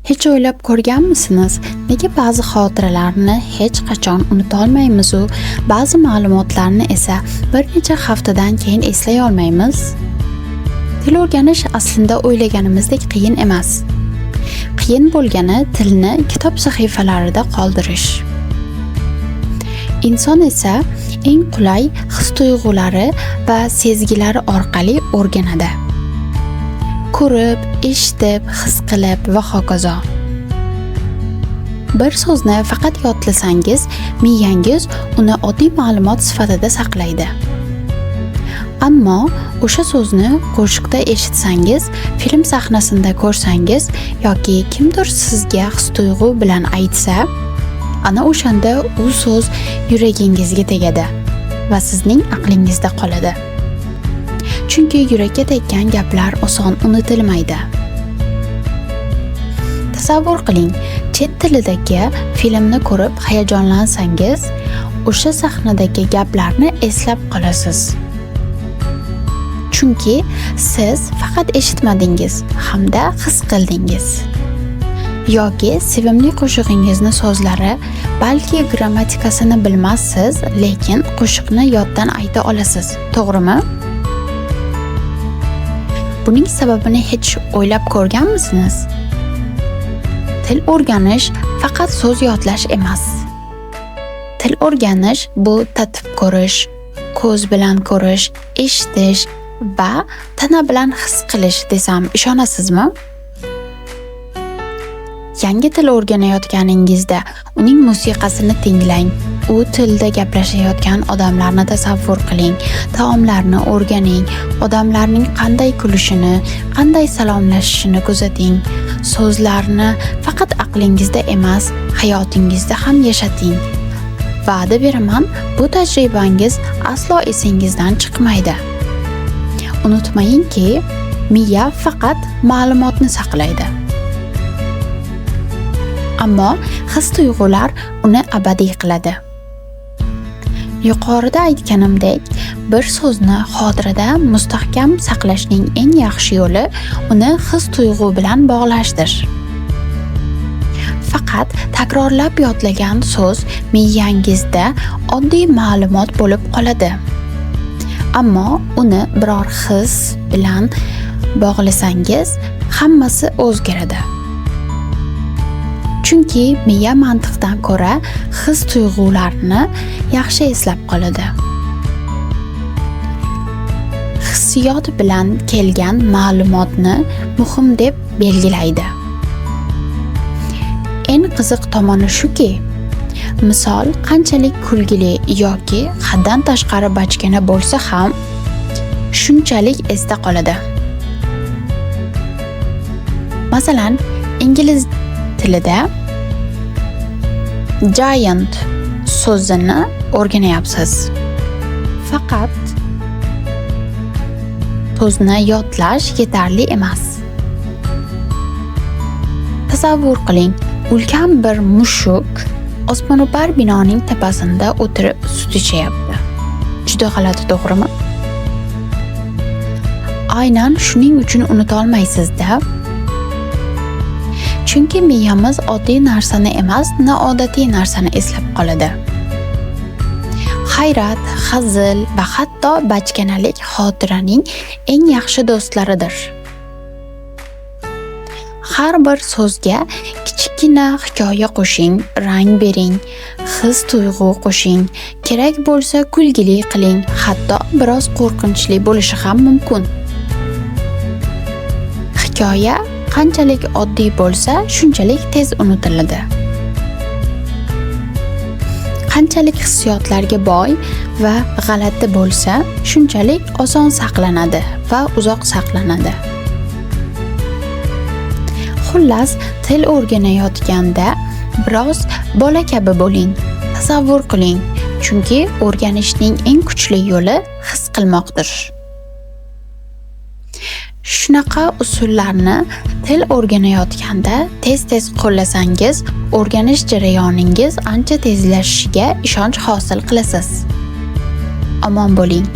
Hech o'ylab ko'rganmisiniz, nega ba'zi xotiralarni hech qachon unuta olmaymiz ba'zi ma'lumotlarni esa bir necha haftadan keyin eslay olmaymiz? Til o'rganish aslida o'ylaganimizdek qiyin emas. Qiyin bo'lgani tilni kitob sahifalarida qoldirish. Inson esa eng qulay his-tuyg'ulari va sezgilari orqali o'rganadi. Ko'rib, eshitib, his qilib va hokazo. Bir so'zni faqat yodlasangiz, miyangiz uni oddiy ma'lumot sifatida saqlaydi. Ammo o'sha so'zni qo'shiqda eshitsangiz, film sahnasida ko'rsangiz yoki kimdir sizga his-tuyg'u bilan aytsa, ana o'shanda u so'z yuragingizga tegadi va sizning aqlingizda qoladi. Chunki yurakka tekkan gaplar oson unutilmaydi. Tasavvur qiling, chet tilidagi filmni ko'rib hayajonlansangiz, o'sha sahnadagi gaplarni eslab qolasiz. Chunki siz faqat eshitmadingiz hamda his qildingiz. Yoki sevimli qo'shig'ingizni so'zlari, balki grammatikasini bilmassiz, lekin qo'shiqni yoddan ayta olasiz. To'g'rimi? Buning sababini hech o'ylab ko'rganmisiniz? Til o'rganish faqat so'z yodlash emas. Til o'rganish bu tatib ko'rish, ko'z bilan ko'rish, eshitish va tana bilan his qilish desam ishonasizmi? Yangi til o'rganayotganingizda uning musiqasini tinglang. U tilda gaplashayotgan odamlarni tasavvur qiling, taomlarni o'rganing, odamlarning qanday kulishini, qanday salomlashishini kuzating. So'zlarni faqat aqlingizda emas, hayotingizda ham yashating. Va'da beraman, bu tajribangiz aslo esingizdan chiqmaydi. Unutmayinki, miya faqat ma'lumotni saqlaydi. Ammo his-tuyg'ular uni abadiy qiladi. Yuqorida aytganimdek, bir so'zni xotirada mustahkam saqlashning eng yaxshi yo'li uni his-tuyg'u bilan bog'lashdir. Faqat takrorlab yodlagan so'z miyangizda oddiy ma'lumot bo'lib qoladi. Ammo uni biror his bilan bog'lasangiz, hammasi o'zgaradi. Chunki miya mantiqdan ko'ra his-tuyg'ularni yaxshi eslab qoladi. Hissiyot bilan kelgan ma'lumotni muhim deb belgilaydi. Eng qiziq tomoni shuki, misol qanchalik kulgili yoki haddan tashqari bachkana bo'lsa ham, shunchalik esda qoladi. Masalan, ingliz tilida giant so'zini o'rganayapsiz. Faqat so'zni yodlash yetarli emas. Tasavvur qiling, ulkan bir mushuk osmono'par binoning tepasida o'tirib sut ichyapti. Juda g'alati, to'g'rimi? Aynan shuning uchun unuta olmaysiz-da. Chunki miyamiz oddiy narsani emas, noodatiy narsani eslab qoladi. Hayrat, hazil va hatto bachkanalik xotiraning eng yaxshi do'stlaridir. Har bir so'zga kichikina hikoya qo'shing, rang bering, his-tuyg'u qo'shing, kerak bo'lsa kulgili qiling, hatto biroz qo'rqinchli bo'lishi ham mumkin. Hikoya qanchalik oddiy bo'lsa, shunchalik tez unutiladi. Qanchalik hissiyotlarga boy va g'alati bo'lsa, shunchalik oson saqlanadi va uzoq saqlanadi. Xullas, til o'rganayotganda biroz bola kabi bo'ling. Tasavvur qiling, chunki o'rganishning eng kuchli yo'li his qilmoqdir. Shunaqa usullarni til o'rganayotganda tez-tez qo'llasangiz, o'rganish jarayoningiz ancha tezlashishiga ishonch hosil qilasiz. Omon bo'ling.